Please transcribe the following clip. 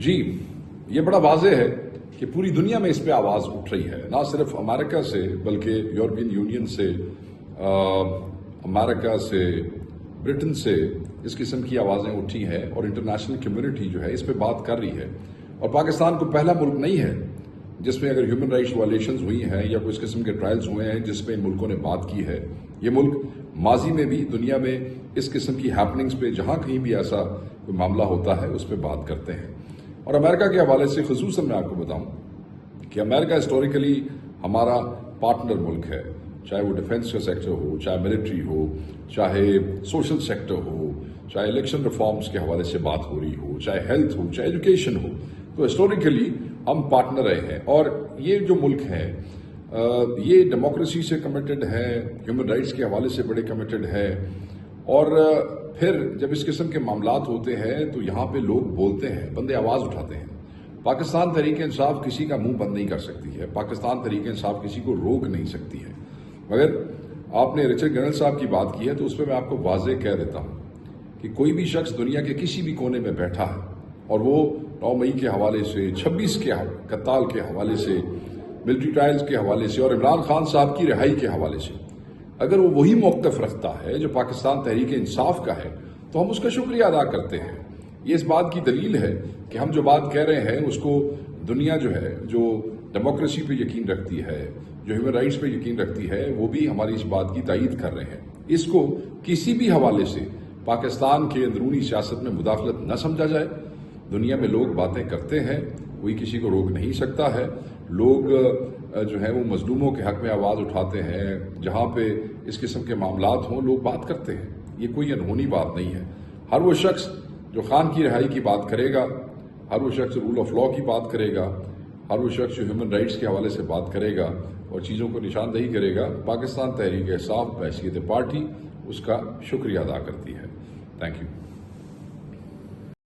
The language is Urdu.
جی، یہ بڑا واضح ہے کہ پوری دنیا میں اس پہ آواز اٹھ رہی ہے، نہ صرف امریکہ سے بلکہ یورپین یونین سے، امریکہ سے، برٹن سے اس قسم کی آوازیں اٹھی ہیں اور انٹرنیشنل کمیونٹی جو ہے اس پہ بات کر رہی ہے۔ اور پاکستان کو پہلا ملک نہیں ہے جس میں اگر ہیومن رائٹس وائلیشنز ہوئی ہیں یا کوئی اس قسم کے ٹرائلز ہوئے ہیں جس پہ ان ملکوں نے بات کی ہے۔ یہ ملک ماضی میں بھی دنیا میں اس قسم کی ہیپننگز پہ جہاں کہیں بھی ایسا کوئی معاملہ ہوتا ہے اس پہ بات کرتے ہیں۔ اور امریکہ کے حوالے سے خصوصاً میں آپ کو بتاؤں کہ امریکہ ہسٹوریکلی ہمارا پارٹنر ملک ہے، چاہے وہ ڈیفنس کا سیکٹر ہو، چاہے ملٹری ہو، چاہے سوشل سیکٹر ہو، چاہے الیکشن ریفارمز کے حوالے سے بات ہو رہی ہو، چاہے ہیلتھ ہو، چاہے ایجوکیشن ہو، تو ہسٹوریکلی ہم پارٹنر رہے ہیں۔ اور یہ جو ملک ہے یہ ڈیموکریسی سے کمیٹڈ ہے، ہیومن رائٹس کے حوالے سے بڑے کمیٹڈ ہے، اور پھر جب اس قسم کے معاملات ہوتے ہیں تو یہاں پہ لوگ بولتے ہیں، بندے آواز اٹھاتے ہیں۔ پاکستان تحریک انصاف کسی کا منہ بند نہیں کر سکتی ہے، پاکستان تحریک انصاف کسی کو روک نہیں سکتی ہے۔ مگر آپ نے رچرڈ گرنل صاحب کی بات کی ہے تو اس پہ میں آپ کو واضح کہہ دیتا ہوں کہ کوئی بھی شخص دنیا کے کسی بھی کونے میں بیٹھا ہے اور وہ 9 مئی کے حوالے سے، 26 کے قتال کے حوالے سے، ملٹری ٹرائلز کے حوالے سے اور عمران خان صاحب کی رہائی کے حوالے سے اگر وہ وہی موقف رکھتا ہے جو پاکستان تحریک انصاف کا ہے تو ہم اس کا شکریہ ادا کرتے ہیں۔ یہ اس بات کی دلیل ہے کہ ہم جو بات کہہ رہے ہیں اس کو دنیا جو ہے، جو ڈیموکریسی پہ یقین رکھتی ہے، جو ہیومن رائٹس پہ یقین رکھتی ہے، وہ بھی ہماری اس بات کی تائید کر رہے ہیں۔ اس کو کسی بھی حوالے سے پاکستان کے اندرونی سیاست میں مداخلت نہ سمجھا جائے۔ دنیا میں لوگ باتیں کرتے ہیں، کوئی کسی کو روک نہیں سکتا ہے۔ لوگ جو ہے وہ مظلوموں کے حق میں آواز اٹھاتے ہیں، جہاں پہ اس قسم کے معاملات ہوں لوگ بات کرتے ہیں۔ یہ کوئی انہونی بات نہیں ہے۔ ہر وہ شخص جو خان کی رہائی کی بات کرے گا، ہر وہ شخص رول آف لا کی بات کرے گا، ہر وہ شخص جو ہیومن رائٹس کے حوالے سے بات کرے گا اور چیزوں کو نشاندہی کرے گا، پاکستان تحریک انصاف بحیثیت پارٹی اس کا شکریہ ادا کرتی ہے۔ Thank you.